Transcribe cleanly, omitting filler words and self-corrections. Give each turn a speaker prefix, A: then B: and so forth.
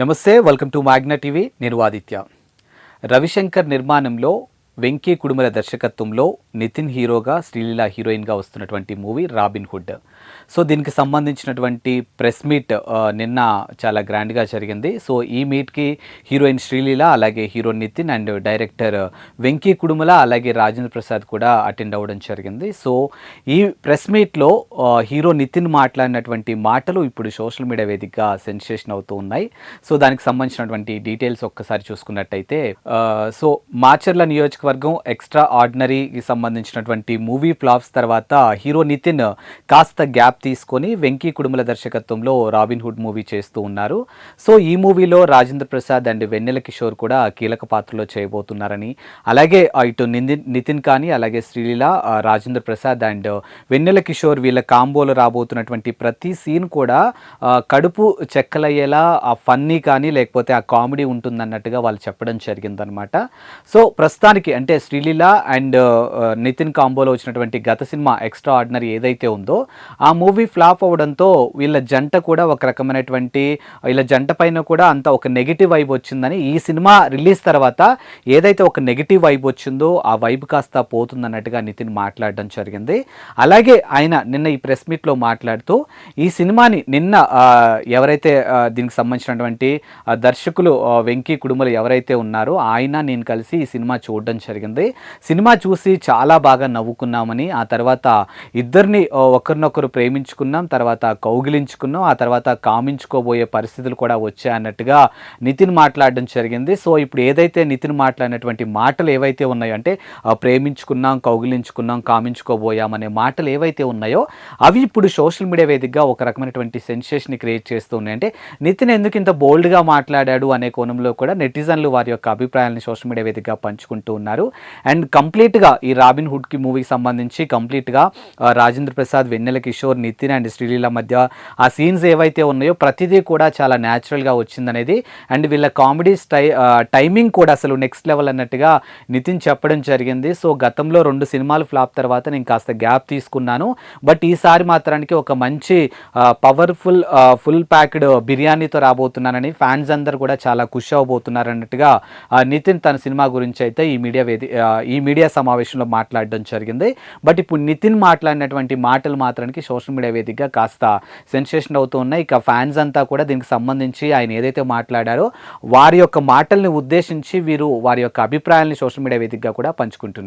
A: నమస్తే, welcome to Magna TV. నేను ఆదిత్య. రవిశంకర్ నిర్మాణంలో వెంకీ కుడుమల దర్శకత్వంలో నితిన్ హీరోగా, శ్రీలీల హీరోయిన్గా వస్తున్నటువంటి మూవీ రాబిన్ హుడ్. సో దీనికి సంబంధించినటువంటి ప్రెస్ మీట్ నిన్న చాలా గ్రాండ్గా జరిగింది. సో ఈ మీట్కి హీరోయిన్ శ్రీలీల, అలాగే hero Nithiin and director Venky Kudumula, అలాగే రాజేంద్ర ప్రసాద్ కూడా అటెండ్ అవ్వడం జరిగింది. సో ఈ ప్రెస్ మీట్లో హీరో నితిన్ మాట్లాడినటువంటి మాటలు ఇప్పుడు సోషల్ మీడియా వేదికగా సెన్సేషన్ అవుతూ ఉన్నాయి. సో దానికి సంబంధించినటువంటి డీటెయిల్స్ ఒక్కసారి చూసుకున్నట్టయితే, సో మాచర్ల నియోజకవర్గం ఎక్స్ట్రా ఆర్డినరీకి సంబంధించినటువంటి మూవీ ఫ్లాప్స్ తర్వాత హీరో నితిన్ కాస్త గ్యాప్ తీసుకొని వెంకీ కుడుమల దర్శకత్వంలో రాబిన్ హుడ్ మూవీ చేస్తూ ఉన్నారు. సో ఈ మూవీలో రాజేంద్ర ప్రసాద్ అండ్ వెన్నెల కిషోర్ కూడా కీలక పాత్రలో చేయబోతున్నారని, అలాగే ఇటు నితిన్ కానీ, అలాగే శ్రీలీల, రాజేంద్ర ప్రసాద్ అండ్ వెన్నెల కిషోర్ వీళ్ళ కాంబోలో రాబోతున్నటువంటి ప్రతి సీన్ కూడా కడుపు చెక్కలయ్యేలా ఆ ఫన్నీ కానీ లేకపోతే ఆ కామెడీ ఉంటుందన్నట్టుగా వాళ్ళు చెప్పడం జరిగిందనమాట. సో ప్రస్తుతానికి అంటే శ్రీలీల అండ్ నితిన్ కాంబోలో వచ్చినటువంటి గత సినిమా ఎక్స్ట్రా ఆర్డినరీ ఏదైతే ఉందో ఆ మూవీ ఫ్లాప్ అవ్వడంతో వీళ్ళ జంట కూడా ఒక రకమైనటువంటి, వీళ్ళ జంట పైన కూడా అంత ఒక నెగిటివ్ వైబ్ వచ్చిందని, ఈ సినిమా రిలీజ్ తర్వాత ఏదైతే ఒక నెగిటివ్ వైబ్ వచ్చిందో ఆ వైబ్ కాస్త పోతుందన్నట్టుగా నితిన్ మాట్లాడడం జరిగింది. అలాగే ఆయన నిన్న ఈ ప్రెస్ మీట్లో మాట్లాడుతూ ఈ సినిమాని నిన్న ఎవరైతే దీనికి సంబంధించినటువంటి దర్శకులు వెంకీ కుడుమలు ఎవరైతే ఉన్నారో ఆయన నేను కలిసి ఈ సినిమా చూడడం జరిగింది. సినిమా చూసి చాలా బాగా నవ్వుకున్నామని, ఆ తర్వాత ఇద్దరిని ఒకరినొకరు ప్రేమించుకున్నాం, తర్వాత కౌగిలించుకున్నాం, ఆ తర్వాత కామించుకోబోయే పరిస్థితులు కూడా వచ్చాయన్నట్టుగా నితిన్ మాట్లాడడం జరిగింది. సో ఇప్పుడు ఏదైతే నితిన్ మాట్లాడినటువంటి మాటలు ఏవైతే ఉన్నాయో, అంటే ప్రేమించుకున్నాం, కౌగిలించుకున్నాం, కామించుకోబోయామనే మాటలు ఏవైతే ఉన్నాయో అవి ఇప్పుడు సోషల్ మీడియా వేదికగా ఒక రకమైనటువంటి సెన్సేషన్ క్రియేట్ చేస్తూ ఉన్నాయి. అంటే నితిన్ ఎందుకు ఇంత బోల్డ్గా మాట్లాడాడు అనే కోణంలో కూడా నెటిజన్లు వారి యొక్క అభిప్రాయాలను సోషల్ మీడియా వేదికగా పంచుకుంటూ ఉన్నారు. అండ్ కంప్లీట్గా ఈ రాబిన్ హుడ్కి మూవీకి సంబంధించి కంప్లీట్గా రాజేంద్ర ప్రసాద్, వెన్నెల కిషోర్, నితిన్ అండ్ శ్రీలీల మధ్య ఆ సీన్స్ ఏవైతే ఉన్నాయో ప్రతిదీ కూడా చాలా న్యాచురల్గా వచ్చిందనేది, అండ్ వీళ్ళ కామెడీ టైమింగ్ కూడా అసలు నెక్స్ట్ లెవెల్ అన్నట్టుగా నితిన్ చెప్పడం జరిగింది. సో గతంలో 2 సినిమాలు ఫ్లాప్ తర్వాత నేను కాస్త గ్యాప్ తీసుకున్నాను, బట్ ఈసారి మాత్రానికి ఒక మంచి పవర్ఫుల్ ఫుల్ ప్యాక్డ్ బిర్యానీతో రాబోతున్నానని ఫ్యాన్స్ అందరూ కూడా చాలా ఖుషి అవబోతున్నారు అన్నట్టుగా నితిన్ తన సినిమా గురించి అయితే ఈ మీడియా సమావేశంలో మాట్లాడడం జరిగింది. బట్ ఇప్పుడు నితిన్ మాట్లాడినటువంటి మాటలు మాత్రానికి సోషల్ మీడియా వేదికగా కాస్త సెన్సేషన్ అవుతూ ఉన్నాయి. ఇక ఫ్యాన్స్ అంతా కూడా దీనికి సంబంధించి ఆయన ఏదైతే మాట్లాడారో వారి యొక్క మాటల్ని ఉద్దేశించి వీరు వారి యొక్క అభిప్రాయాన్ని సోషల్ మీడియా వేదికగా కూడా పంచుకుంటున్నారు.